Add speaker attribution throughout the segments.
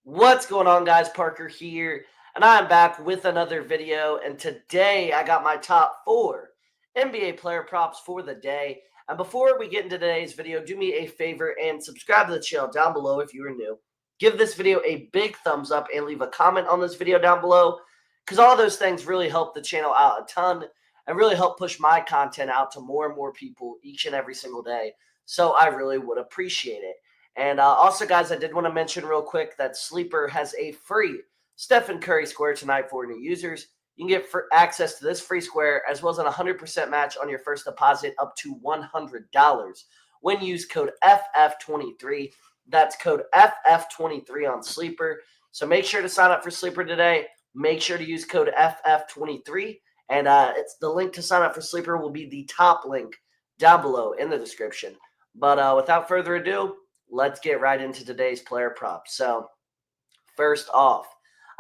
Speaker 1: What's going on, guys? Parker here, and I'm back with another video. And today I got my top 4 NBA player props for the day. And before we get into today's video, do me a favor and subscribe to the channel down below if you are new. Give this video a big thumbs up and leave a comment on this video down below, because all those things really help the channel out a ton and really help push my content out to more and more people each and every single day. So I really would appreciate it. And also, guys, I did want to mention real quick that Sleeper has a free Stephen Curry square tonight for new users. You can get access to this free square as well as a 100% match on your first deposit up to $100 when you use code FF23. That's code FF23 on Sleeper. So make sure to sign up for Sleeper today. Make sure to use code FF23. And it's the link to sign up for Sleeper will be the top link down below in the description. But without further ado, let's get right into today's player props. So, first off,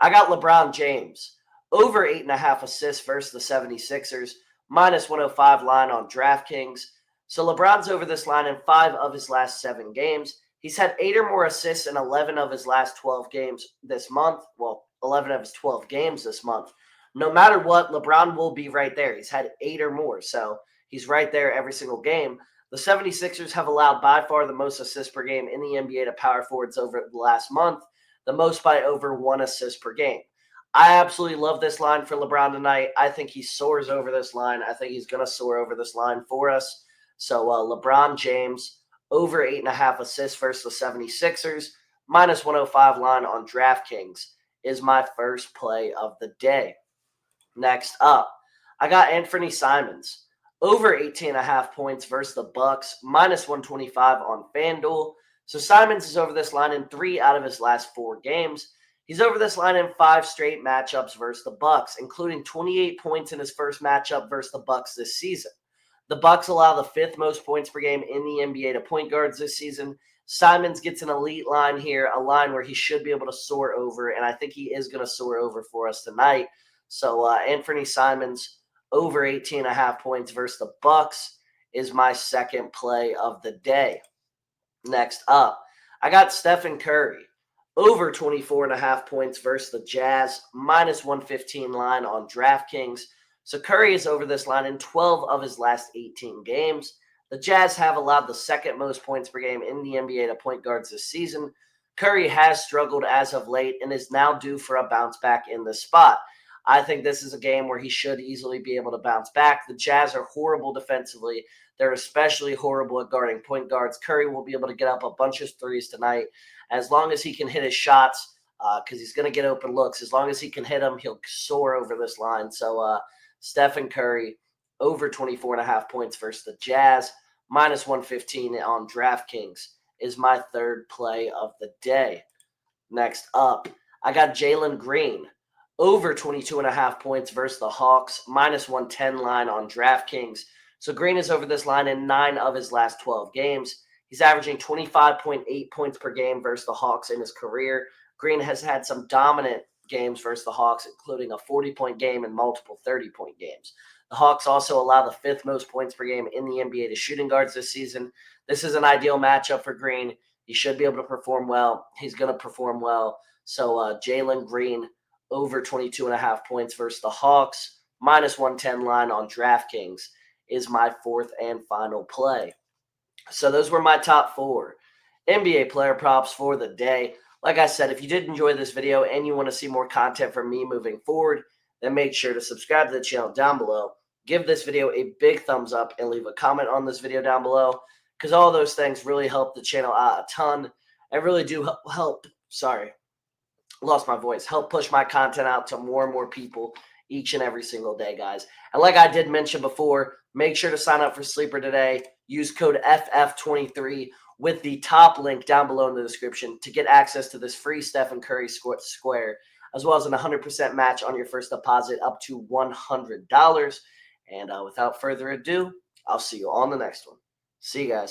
Speaker 1: I got LeBron James over 8.5 assists versus the 76ers, minus 105 line on DraftKings. So, LeBron's over this line in 5 of his last 7 games. He's had 8 or more assists in 11 of his last 12 games this month. Well, 11 of his 12 games this month. No matter what, LeBron will be right there. He's had 8 or more, so he's right there every single game. The 76ers have allowed by far the most assists per game in the NBA to power forwards over the last month, the most by over 1 assist per game. I absolutely love this line for LeBron tonight. I think he soars over this line. I think he's going to soar over this line for us. So LeBron James over 8.5 assists versus the 76ers, minus 105 line on DraftKings is my first play of the day. Next up, I got Anthony Simons over 18.5 points versus the Bucks, minus 125 on Fanduel. So Simons is over this line in 3 out of his last 4 games. He's over this line in 5 straight matchups versus the Bucks, including 28 points in his first matchup versus the Bucks this season. The Bucks allow the 5th most points per game in the NBA to point guards this season. Simons gets an elite line here, a line where he should be able to soar over, and I think he is going to soar over for us tonight. So Anthony Simons over 18.5 points versus the Bucks is my second play of the day. Next up, I got Stephen Curry over 24.5 points versus the Jazz, minus 115 line on DraftKings. So Curry is over this line in 12 of his last 18 games. The Jazz have allowed the 2nd most points per game in the NBA to point guards this season. Curry has struggled as of late and is now due for a bounce back in this spot. I think this is a game where he should easily be able to bounce back. The Jazz are horrible defensively. They're especially horrible at guarding point guards. Curry will be able to get up a bunch of threes tonight as long as he can hit his shots, because he's going to get open looks. As long as he can hit them, he'll soar over this line. So Stephen Curry over 24.5 points versus the Jazz, minus 115 on DraftKings is my third play of the day. Next up, I got Jaylen Green over 22.5 points versus the Hawks, minus 110 line on DraftKings. So Green is over this line in 9 of his last 12 games. He's averaging 25.8 points per game versus the Hawks in his career. Green has had some dominant games versus the Hawks, including a 40-point game and multiple 30-point games. The Hawks also allow the 5th most points per game in the NBA to shooting guards this season. This is an ideal matchup for Green. He should be able to perform well. He's going to perform well. So Jaylen Green over 22.5 points versus the Hawks, minus 110 line on DraftKings is my 4th and final play. So those were my top 4 NBA player props for the day. Like I said, if you did enjoy this video and you want to see more content from me moving forward, then make sure to subscribe to the channel down below. Give this video a big thumbs up and leave a comment on this video down below, because all those things really help the channel out a ton and really do help. Lost my voice. Help push my content out to more and more people each and every single day, guys. And like I did mention before, make sure to sign up for Sleeper today. Use code FF23 with the top link down below in the description to get access to this free Stephen Curry square, as well as an 100% match on your first deposit up to $100. And without further ado, I'll see you on the next one. See you guys.